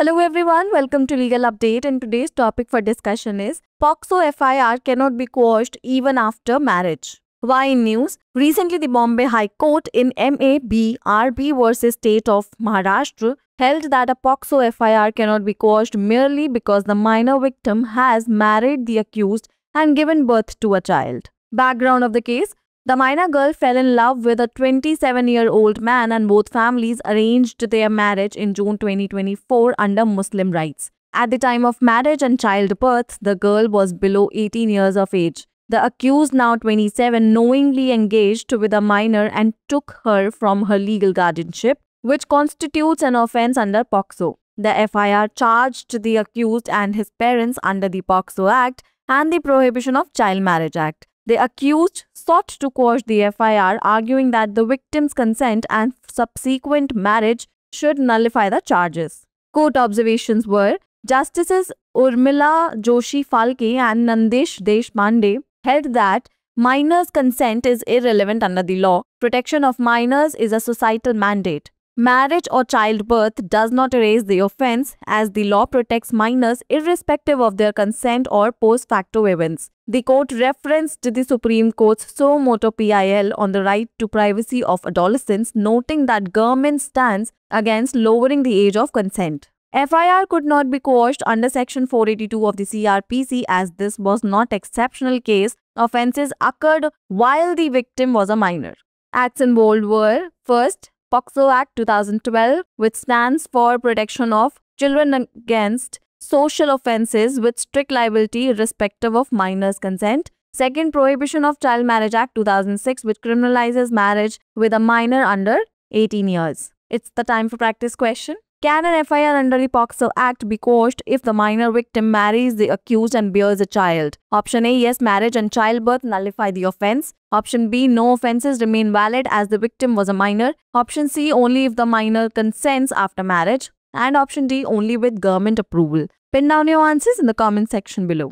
Hello everyone, welcome to Legal Update, and today's topic for discussion is POCSO FIR cannot be quashed even after marriage. Why in news? Recently, the Bombay High Court in MABRB versus State of Maharashtra held that a POCSO FIR cannot be quashed merely because the minor victim has married the accused and given birth to a child. Background of the case: the minor girl fell in love with a 27-year-old man and both families arranged their marriage in June 2024 under Muslim rites. At the time of marriage and childbirth, the girl was below 18 years of age. The accused, now 27, knowingly engaged with a minor and took her from her legal guardianship, which constitutes an offence under POCSO. The FIR charged the accused and his parents under the POCSO Act and the Prohibition of Child Marriage Act. The accused sought to quash the FIR, arguing that the victim's consent and subsequent marriage should nullify the charges. Court observations were: Justices Urmila Joshi Phalke and Nandesh Deshpande held that minors' consent is irrelevant under the law. Protection of minors is a societal mandate. Marriage or childbirth does not erase the offence, as the law protects minors irrespective of their consent or post facto events. The court referenced the Supreme Court's suo motu PIL on the right to privacy of adolescents, noting that government stands against lowering the age of consent. FIR could not be quashed under Section 482 of the CRPC, as this was not exceptional case. Offences occurred while the victim was a minor. Acts involved were: first, POCSO Act 2012, which stands for Protection of Children Against Social Offences with Strict Liability irrespective of minors' consent. Second, Prohibition of Child Marriage Act 2006, which criminalizes marriage with a minor under 18 years. It's the time for practice question. Can an FIR under the POCSO Act be quashed if the minor victim marries the accused and bears a child? Option A, yes, marriage and childbirth nullify the offence. Option B, no offences remain valid as the victim was a minor. Option C, only if the minor consents after marriage. And option D, only with government approval. Pin down your answers in the comment section below.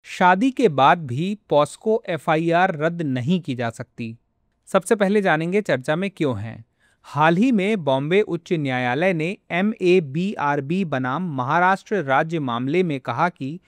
शादी के बाद भी POCSO FIR रद्द नहीं की जा सकती। सबसे पहले जानेंगे चर्चा में क्यों है। हाल ही में बॉम्बे उच्च न्यायालय ने MABRB बनाम महाराष्ट्र राज्य मामले में कहा कि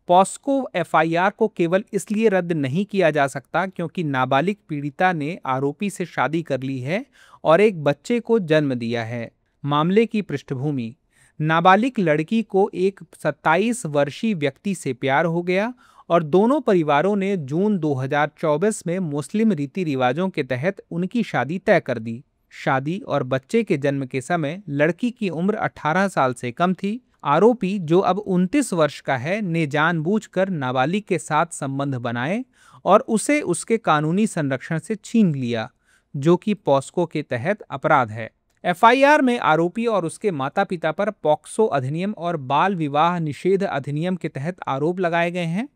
पॉस्को FIR को केवल इसलिए रद्द नहीं किया जा सकता क्योंकि नाबालिग पीड़िता ने आरोपी से शादी कर ली है और एक बच्चे को जन्म दिया है। मामले की पृष्ठभूमि: नाबालिग लड़की को एक 27 वर्षीय व्यक्ति से प्यार हो गया और दोनों परिवारों ने जून 2024 में मुस्लिम रीति रिवाजों के तहत उनकी शादी तय कर दी। शादी और बच्चे के जन्म के समय लड़की की उम्र 18 साल से कम थी। आरोपी, जो अब 29 वर्ष का है, ने जानबूझकर नाबालिग के साथ संबंध बनाए और उसे उसके कानूनी संरक्षण से छीन लिया, जो कि पॉस्को के तहत अपराध है। FIR में आरोपी और उसके माता पिता पर पॉक्सो अधिनियम और बाल विवाह निषेध अधिनियम के तहत आरोप लगाए गए हैं।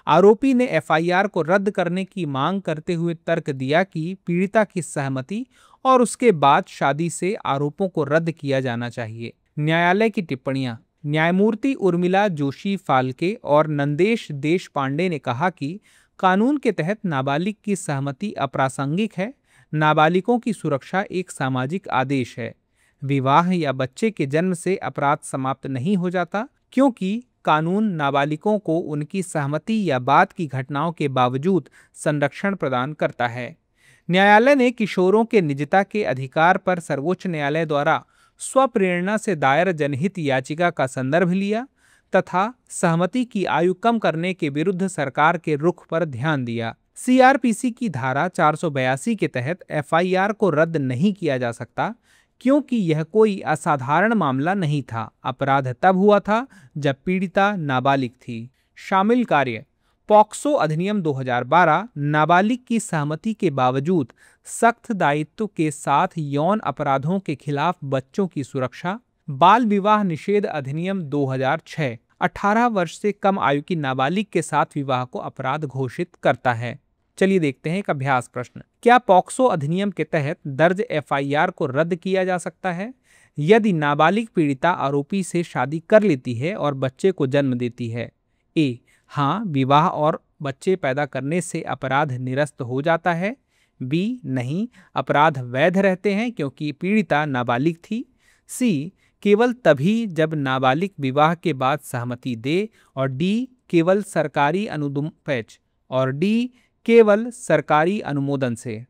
आरोपी ने FIR को रद्द करने की मांग करते हुए तर्क दिया कि पीड़िता की सहमति और उसके बाद शादी से आरोपों को रद्द किया जाना चाहिए। न्यायालय की टिप्पणियां: न्यायमूर्ति उर्मिला जोशी फाल्के और नंदेश देशपांडे ने कहा कि कानून के तहत नाबालिग की सहमति अप्रासंगिक है। नाबालिगों की सुरक्षा एक सामाजिक आदेश है। विवाह या बच्चे के जन्म से अपराध समाप्त नहीं हो जाता, क्योंकि कानून नाबालिगों को उनकी सहमति या बाद की घटनाओं के बावजूद संरक्षण प्रदान करता है। न्यायालय ने किशोरों के निजता के अधिकार पर सर्वोच्च न्यायालय द्वारा स्वप्रेरणा से दायर जनहित याचिका का संदर्भ लिया तथा सहमति की आयु कम करने के विरुद्ध सरकार के रुख पर ध्यान दिया। CRPC की धारा 482 के तहत FIR को रद्द नहीं किया जा सकता क्योंकि यह कोई असाधारण मामला नहीं था। अपराध तब हुआ था जब पीड़िता नाबालिग थी। शामिल कार्य: पॉक्सो अधिनियम 2012 नाबालिग की सहमति के बावजूद सख्त दायित्व के साथ यौन अपराधों के खिलाफ बच्चों की सुरक्षा। बाल विवाह निषेध अधिनियम 2006 18 वर्ष से कम आयु की नाबालिग के साथ विवाह को अपराध घोषित करता है। चलिए देखते हैं एक अभ्यास प्रश्न। क्या पॉक्सो अधिनियम के तहत दर्ज FIR को रद्द किया जा सकता है यदि नाबालिग पीड़िता आरोपी से शादी कर लेती है और बच्चे को जन्म देती है? ए, हाँ, विवाह और बच्चे पैदा करने से अपराध निरस्त हो जाता है? बी नहीं, अपराध वैध रहते हैं क्योंकि पीड़िता नाबालिग थी। सी केवल तभी जब नाबालिग विवाह के बाद सहमति दे। और डी केवल सरकारी अनुमोदन से।